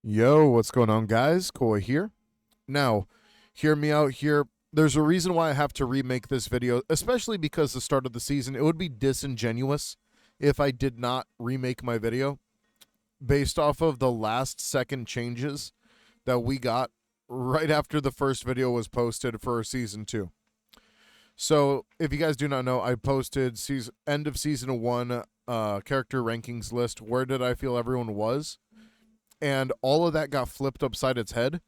Yo, what's going on, guys? Koi here. Now, hear me out here. There's a reason why I have to remake this video, especially because the start of the season, it would be disingenuous if I did not remake my video based off of the last second changes that we got right after the first video was posted for season 2. So, if you guys do not know, I posted end of season 1 character rankings list. Where did I feel everyone was? And all of that got flipped upside its head.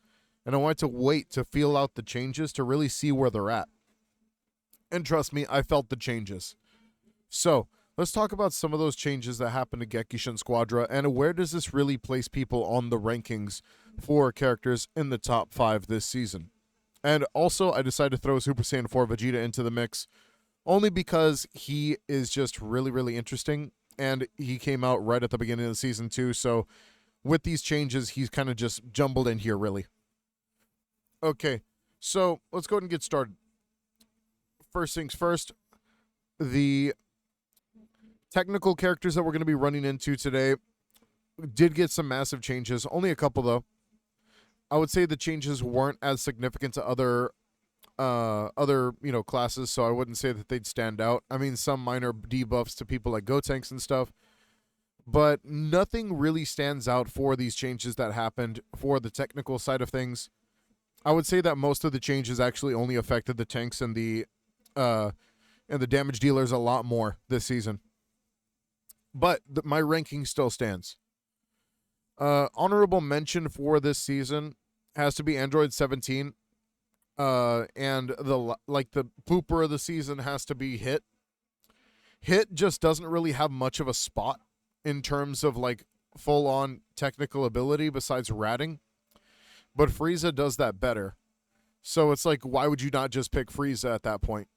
And I wanted to wait to feel out the changes to really see where they're at. And trust me, I felt the changes. So let's talk about some of those changes that happened to GEKISHIN SQUADRA and where does this really place people on the rankings for characters in the top 5 this season. And also, I decided to throw Super Saiyan 4 Vegeta into the mix only because he is just really, really interesting. And he came out right at the beginning of the season too, so with these changes, he's kind of just jumbled in here, really. Okay, so let's go ahead and get started. First things first, the technical characters that we're going to be running into today did get some massive changes. Only a couple, though. I would say the changes weren't as significant to other classes, so I wouldn't say that they'd stand out. I mean, some minor debuffs to people like Gotenks and stuff. But nothing really stands out for these changes that happened for the technical side of things. I would say that most of the changes actually only affected the tanks and the damage dealers a lot more this season. But my ranking still stands. Honorable mention for this season has to be Android 17. And the pooper of the season has to be Hit. Hit just doesn't really have much of a spot in terms of like full-on technical ability besides ratting. But Frieza does that better. So it's like, why would you not just pick Frieza at that point?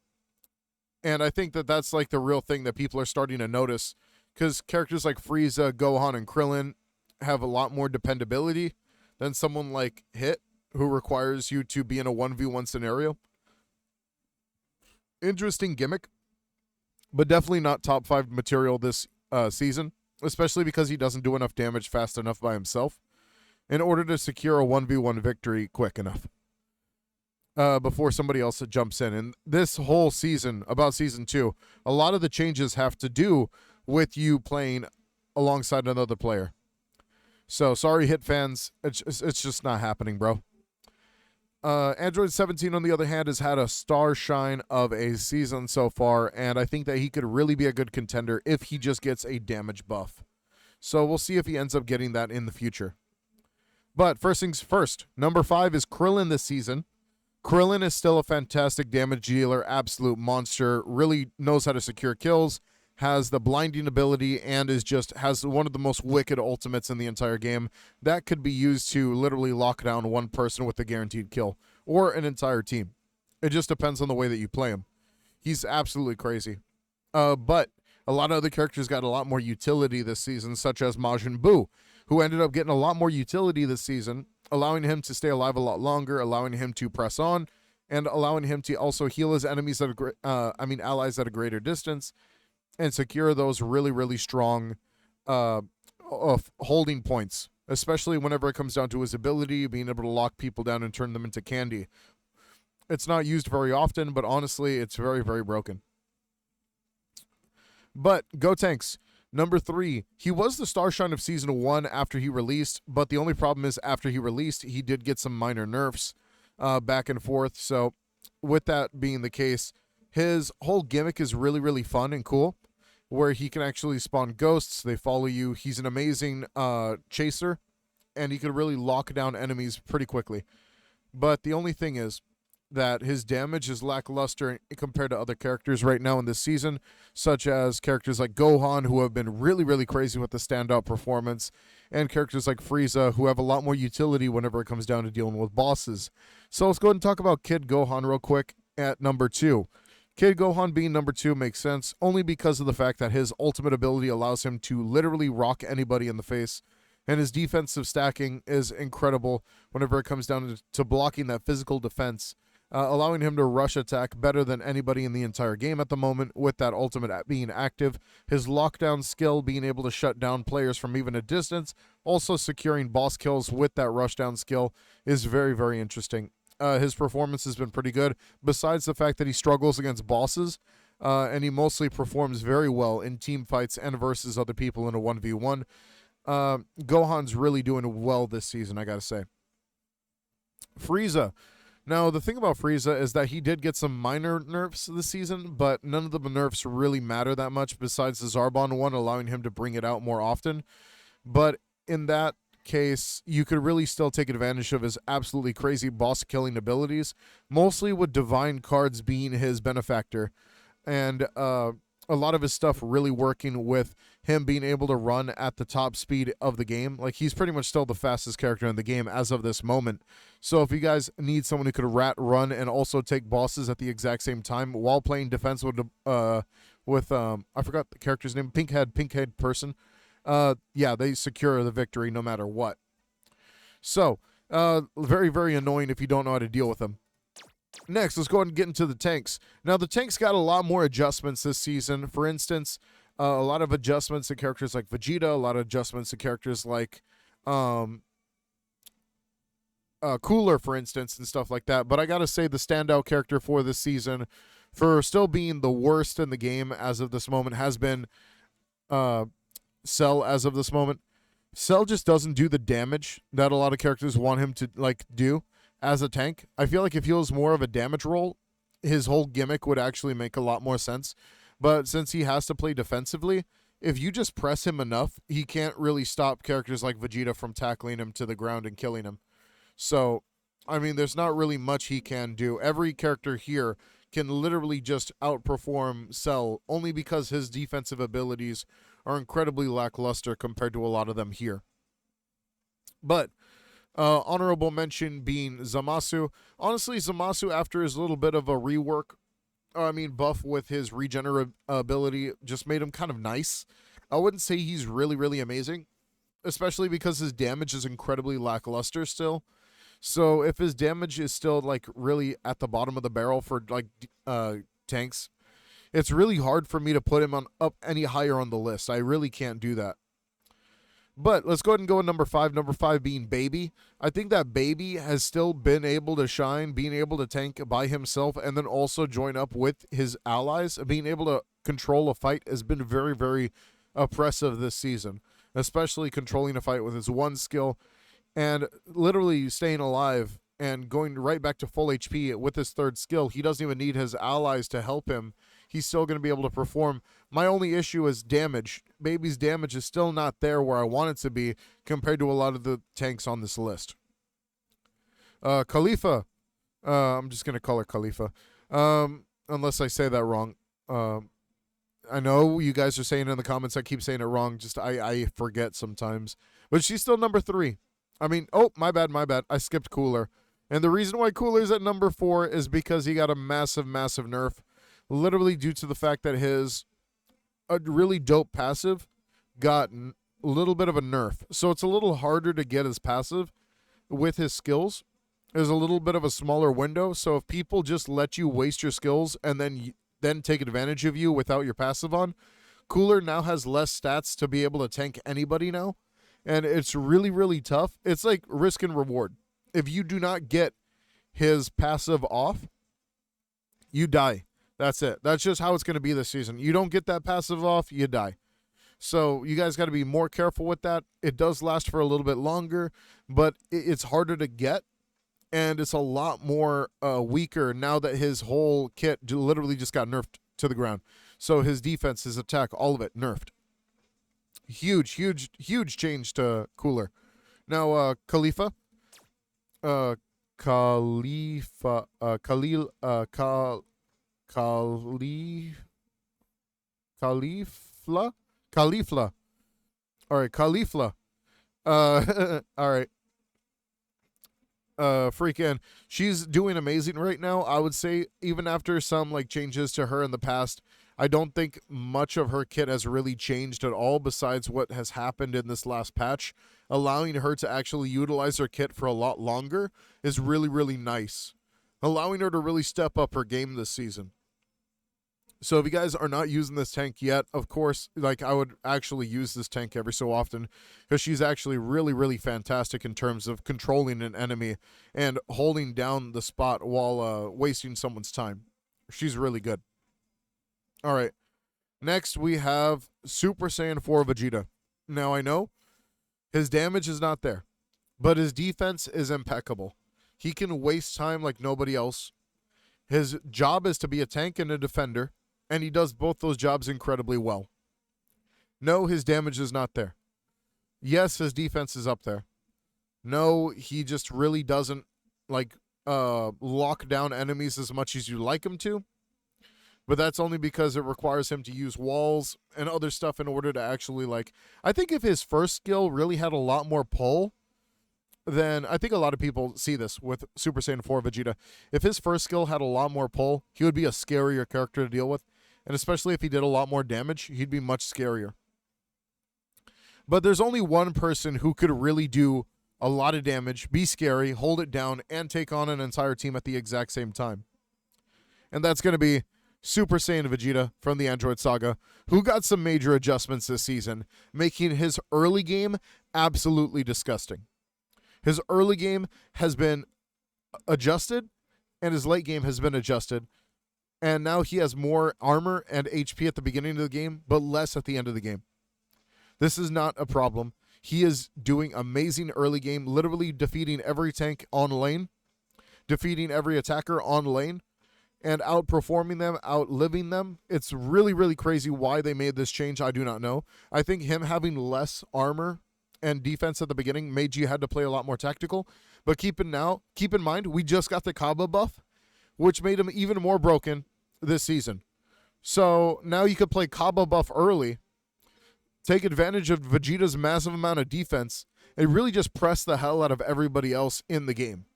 And I think that that's like the real thing that people are starting to notice, because characters like Frieza, Gohan, and Krillin have a lot more dependability than someone like Hit, who requires you to be in a 1v1 scenario. Interesting gimmick, but definitely not top 5 material this season. Especially because he doesn't do enough damage fast enough by himself in order to secure a 1v1 victory quick enough before somebody else jumps in. And this whole season, about season 2, a lot of the changes have to do with you playing alongside another player. So, sorry, Hit fans, it's just not happening, bro. Android 17, on the other hand, has had a star shine of a season so far, and I think that he could really be a good contender if he just gets a damage buff. So we'll see if he ends up getting that in the future. But first things first, number 5 is Krillin this season. Krillin is still a fantastic damage dealer, absolute monster, really knows how to secure kills, has the blinding ability, and has one of the most wicked ultimates in the entire game that could be used to literally lock down one person with a guaranteed kill, or an entire team. It just depends on the way that you play him. He's absolutely crazy. But a lot of other characters got a lot more utility this season, such as Majin Buu, who ended up getting a lot more utility this season, allowing him to stay alive a lot longer, allowing him to press on, and allowing him to also heal his allies at a greater distance, and secure those really, really strong holding points, especially whenever it comes down to his ability, being able to lock people down and turn them into candy. It's not used very often, but honestly, it's very, very broken. But Gotenks, number 3, he was the star shine of season 1 after he released, but the only problem is after he released, he did get some minor nerfs back and forth. So with that being the case, his whole gimmick is really, really fun and cool, where he can actually spawn ghosts. They follow you. He's an amazing chaser, and he can really lock down enemies pretty quickly. But the only thing is that his damage is lackluster compared to other characters right now in this season, such as characters like Gohan, who have been really, really crazy with the standout performance, and characters like Frieza, who have a lot more utility whenever it comes down to dealing with bosses. So let's go ahead and talk about Kid Gohan real quick at number 2. Kid Gohan being number 2 makes sense only because of the fact that his ultimate ability allows him to literally rock anybody in the face, and his defensive stacking is incredible whenever it comes down to blocking that physical defense allowing him to rush attack better than anybody in the entire game at the moment, with that ultimate being active. His lockdown skill, being able to shut down players from even a distance, also securing boss kills with that rushdown skill, is very, very interesting. His performance has been pretty good, besides the fact that he struggles against bosses, and he mostly performs very well in team fights and versus other people in a 1v1. Gohan's really doing well this season, I gotta say. Frieza. Now, the thing about Frieza is that he did get some minor nerfs this season, but none of the nerfs really matter that much besides the Zarbon one, allowing him to bring it out more often. But in that case, you could really still take advantage of his absolutely crazy boss-killing abilities, mostly with Divine cards being his benefactor. And a lot of his stuff really working with him being able to run at the top speed of the game. Like, he's pretty much still the fastest character in the game as of this moment. So if you guys need someone who could run and also take bosses at the exact same time while playing defense with I forgot the character's name, pinkhead person, yeah, they secure the victory no matter what. So very, very annoying if you don't know how to deal with them. Next, let's go ahead and get into the tanks. Now, the tanks got a lot more adjustments this season. For instance, a lot of adjustments to characters like Vegeta, a lot of adjustments to characters like Cooler, for instance, and stuff like that. But I gotta say, the standout character for this season, for still being the worst in the game as of this moment, has been Cell as of this moment. Cell just doesn't do the damage that a lot of characters want him to do as a tank. I feel like if he was more of a damage role, his whole gimmick would actually make a lot more sense. But since he has to play defensively, if you just press him enough, he can't really stop characters like Vegeta from tackling him to the ground and killing him. So, I mean, there's not really much he can do. Every character here can literally just outperform Cell only because his defensive abilities are incredibly lackluster compared to a lot of them here. But honorable mention being Zamasu. Honestly, Zamasu, after his little bit of a rework, buff with his regenerative ability, just made him kind of nice. I wouldn't say he's really, really amazing, especially because his damage is incredibly lackluster still. So if his damage is still really at the bottom of the barrel for tanks, it's really hard for me to put him up any higher on the list. I really can't do that. But let's go ahead and go with number 5. Number 5 being Baby. I think that Baby has still been able to shine, being able to tank by himself and then also join up with his allies. Being able to control a fight has been very, very oppressive this season, especially controlling a fight with his one skill and literally staying alive and going right back to full HP with his third skill. He doesn't even need his allies to help him. He's still going to be able to perform. My only issue is damage. Baby's damage is still not there where I want it to be compared to a lot of the tanks on this list. Khalifa. I'm just going to call her Khalifa. Unless I say that wrong. I know you guys are saying in the comments I keep saying it wrong. Just I forget sometimes. But she's still number 3. My bad. I skipped Cooler. And the reason why Cooler's at number 4 is because he got a massive, massive nerf. Literally due to the fact that his really dope passive got a little bit of a nerf. So it's a little harder to get his passive with his skills. There's a little bit of a smaller window. So if people just let you waste your skills and then take advantage of you without your passive on, Cooler now has less stats to be able to tank anybody now. And it's really, really tough. It's like risk and reward. If you do not get his passive off, you die. That's it. That's just how it's going to be this season. You don't get that passive off, you die. So you guys got to be more careful with that. It does last for a little bit longer, but it's harder to get, and it's a lot more weaker now that his whole kit literally just got nerfed to the ground. So his defense, his attack, all of it nerfed. Huge, huge, huge change to Cooler. Now, Khalifa. Caulifla. All right, Caulifla. All right. Freaking, she's doing amazing right now. I would say even after some changes to her in the past, I don't think much of her kit has really changed at all besides what has happened in this last patch. Allowing her to actually utilize her kit for a lot longer is really, really nice. allowing her to really step up her game this season. So if you guys are not using this tank yet, of course, like I would actually use this tank every so often because she's actually really, really fantastic in terms of controlling an enemy and holding down the spot while wasting someone's time. She's really good. All right. Next, we have Super Saiyan 4 Vegeta. Now, I know his damage is not there, but his defense is impeccable. He can waste time like nobody else. His job is to be a tank and a defender, and he does both those jobs incredibly well. No, his damage is not there. Yes, his defense is up there. No, he just really doesn't like lock down enemies as much as you like him to. But that's only because it requires him to use walls and other stuff in order to actually, like, I think if his first skill really had a lot more pull, then I think a lot of people see this with Super Saiyan 4 Vegeta. If his first skill had a lot more pull, he would be a scarier character to deal with. And especially if he did a lot more damage, he'd be much scarier. But there's only one person who could really do a lot of damage, be scary, hold it down, and take on an entire team at the exact same time. And that's going to be Super Saiyan Vegeta from the Android Saga, who got some major adjustments this season, making his early game absolutely disgusting. His early game has been adjusted, and his late game has been adjusted. And now he has more armor and HP at the beginning of the game, but less at the end of the game. This is not a problem. He is doing amazing early game, literally defeating every tank on lane, defeating every attacker on lane, and outperforming them, outliving them. It's really, really crazy why they made this change. I do not know. I think him having less armor and defense at the beginning made you had to play a lot more tactical. But keep in mind, we just got the Kaba buff, which made him even more broken this season. So now you could play Kaba buff early, take advantage of Vegeta's massive amount of defense, and really just press the hell out of everybody else in the game.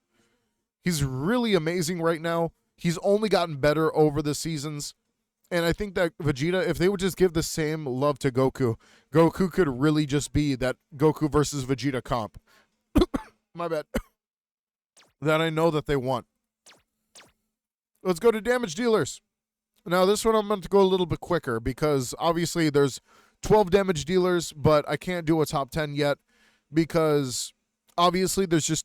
He's really amazing right now. He's only gotten better over the seasons. And I think that Vegeta, if they would just give the same love to Goku, Goku could really just be that Goku versus Vegeta comp. My bad. That I know that they want. Let's go to damage dealers. Now, this one I'm going to go a little bit quicker because obviously there's 12 damage dealers, but I can't do a top 10 yet because obviously there's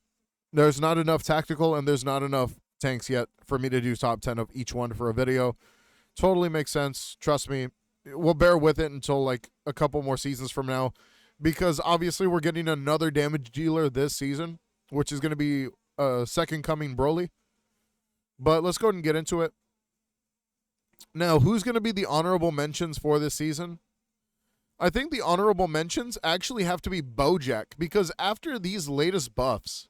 not enough tactical and there's not enough tanks yet for me to do top 10 of each one for a video. Totally makes sense. Trust me. We'll bear with it until like a couple more seasons from now because obviously we're getting another damage dealer this season, which is going to be Second Coming Broly. But let's go ahead and get into it. Now, who's going to be the honorable mentions for this season? I think the honorable mentions actually have to be Bojack because after these latest buffs,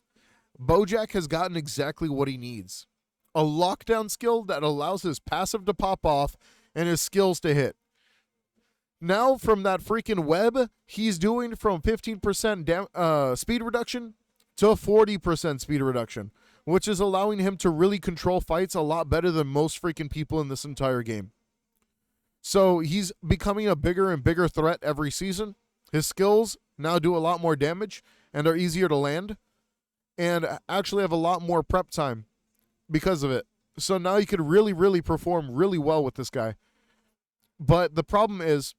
Bojack has gotten exactly what he needs. A lockdown skill that allows his passive to pop off and his skills to hit. Now from that freaking web, he's doing from 15% speed reduction to 40% speed reduction, which is allowing him to really control fights a lot better than most freaking people in this entire game. So he's becoming a bigger and bigger threat every season. His skills now do a lot more damage and are easier to land and actually have a lot more prep time because of it. So now you could really, really perform really well with this guy. But the problem is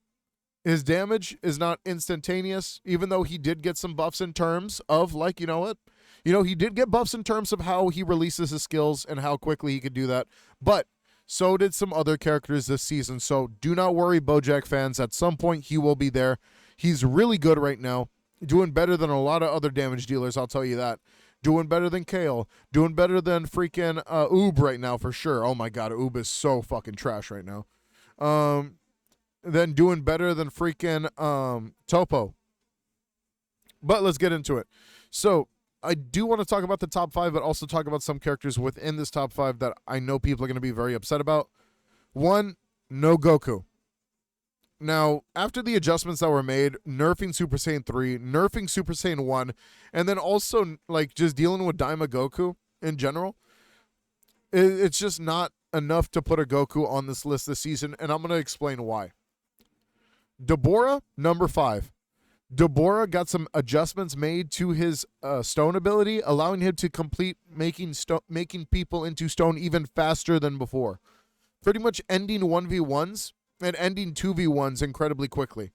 his damage is not instantaneous, even though he did get some buffs in terms of, like, you know what? You know, he did get buffs in terms of how he releases his skills and how quickly he could do that. But so did some other characters this season. So do not worry, Bojack fans. At some point, he will be there. He's really good right now. Doing better than a lot of other damage dealers, I'll tell you that. Doing better than Kale. Doing better than freaking Oob right now, for sure. Oh, my God. Oob is so fucking trash right now. Then doing better than freaking Topo. But let's get into it. So I do want to talk about the top 5, but also talk about some characters within this top 5 that I know people are going to be very upset about. 1, no Goku. Now, after the adjustments that were made, nerfing Super Saiyan 3, nerfing Super Saiyan 1, and then also like just dealing with Daima Goku in general, it's just not enough to put a Goku on this list this season, and I'm going to explain why. Deborah, number 5. Deborah got some adjustments made to his stone ability, allowing him to complete making people into stone even faster than before. Pretty much ending 1v1s and ending 2v1s incredibly quickly.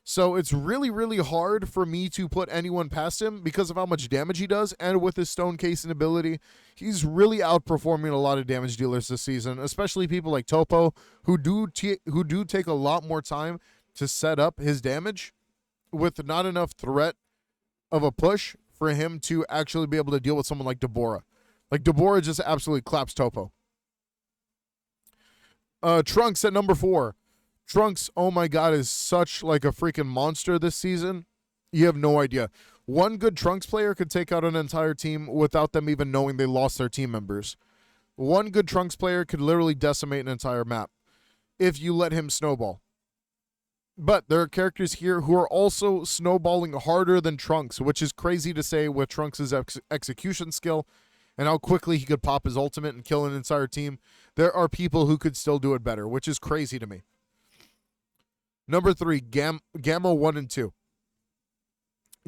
So it's really, really hard for me to put anyone past him because of how much damage he does, and with his stone casing ability, he's really outperforming a lot of damage dealers this season, especially people like Topo, who do take a lot more time to set up his damage with not enough threat of a push for him to actually be able to deal with someone like Deborah. Like, Deborah just absolutely claps Topo. Trunks at number 4. Trunks, oh my god, is such like a freaking monster this season. You have no idea. One good Trunks player could take out an entire team without them even knowing they lost their team members. One good Trunks player could literally decimate an entire map if you let him snowball. But there are characters here who are also snowballing harder than Trunks, which is crazy to say with Trunks' execution skill and how quickly he could pop his ultimate and kill an entire team. There are people who could still do it better, which is crazy to me. Number 3, Gamma 1 and 2.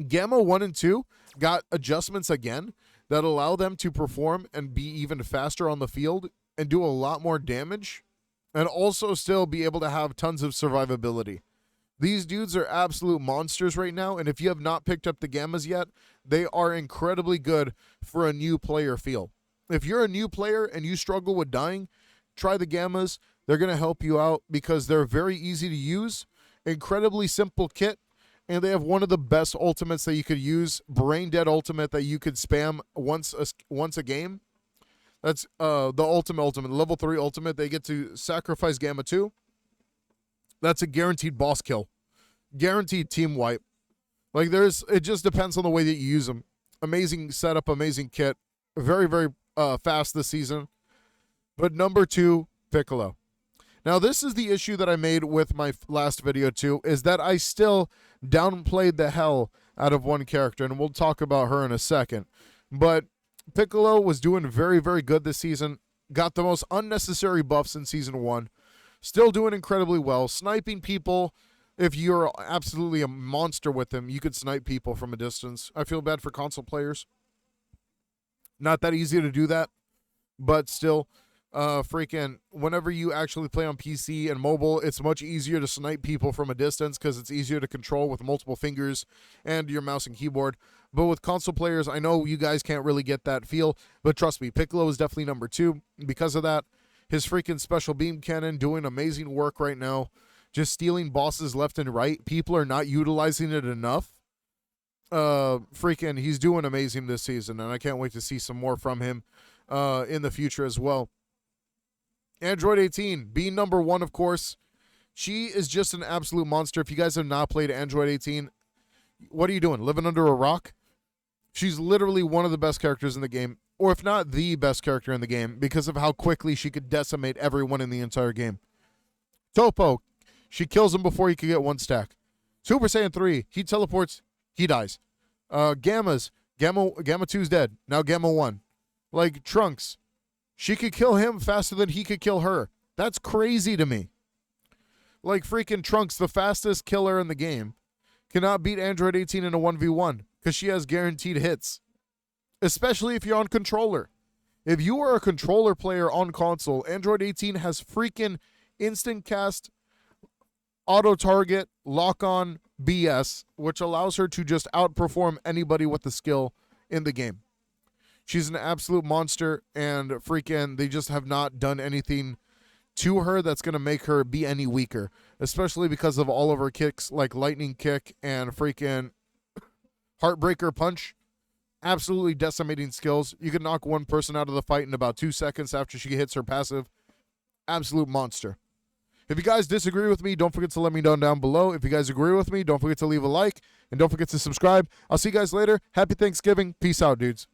Gamma 1 and 2 got adjustments again that allow them to perform and be even faster on the field and do a lot more damage and also still be able to have tons of survivability. These dudes are absolute monsters right now, and if you have not picked up the Gammas yet, they are incredibly good for a new player feel. If you're a new player and you struggle with dying, try the Gammas. They're going to help you out because they're very easy to use, incredibly simple kit, and they have one of the best ultimates that you could use, Brain Dead ultimate that you could spam once a game. That's the ultimate, level 3 ultimate. They get to sacrifice Gamma 2. That's a guaranteed boss kill. Guaranteed team wipe. Like, it just depends on the way that you use them. Amazing setup, amazing kit. Very, very fast this season. But number 2, Piccolo. Now, this is the issue that I made with my last video, too, is that I still downplayed the hell out of one character, and we'll talk about her in a second. But Piccolo was doing very, very good this season. Got the most unnecessary buffs in Season 1. Still doing incredibly well. Sniping people, if you're absolutely a monster with him, you could snipe people from a distance. I feel bad for console players. Not that easy to do that, but still... freaking whenever you actually play on PC and mobile, it's much easier to snipe people from a distance because it's easier to control with multiple fingers and your mouse and keyboard. But with console players, I know you guys can't really get that feel, but trust me, Piccolo is definitely number 2 because of that. His freaking special beam cannon doing amazing work right now, just stealing bosses left and right. People are not utilizing it enough. Freaking, he's doing amazing this season, and I can't wait to see some more from him in the future as well. Android 18, being number 1, of course. She is just an absolute monster. If you guys have not played Android 18, what are you doing? Living under a rock? She's literally one of the best characters in the game, or if not the best character in the game, because of how quickly she could decimate everyone in the entire game. Topo, she kills him before he could get 1 stack. Super Saiyan 3, he teleports, he dies. Gamma 2's dead. Now Gamma 1. Like, Trunks, she could kill him faster than he could kill her. That's crazy to me. Like, freaking Trunks, the fastest killer in the game, cannot beat Android 18 in a 1v1 because she has guaranteed hits. Especially if you're on controller. If you are a controller player on console, Android 18 has freaking instant cast, auto target, lock on BS, which allows her to just outperform anybody with the skill in the game. She's an absolute monster, and freaking they just have not done anything to her that's going to make her be any weaker, especially because of all of her kicks like Lightning Kick and freaking Heartbreaker Punch. Absolutely decimating skills. You can knock one person out of the fight in about 2 seconds after she hits her passive. Absolute monster. If you guys disagree with me, don't forget to let me know down below. If you guys agree with me, don't forget to leave a like, and don't forget to subscribe. I'll see you guys later. Happy Thanksgiving. Peace out, dudes.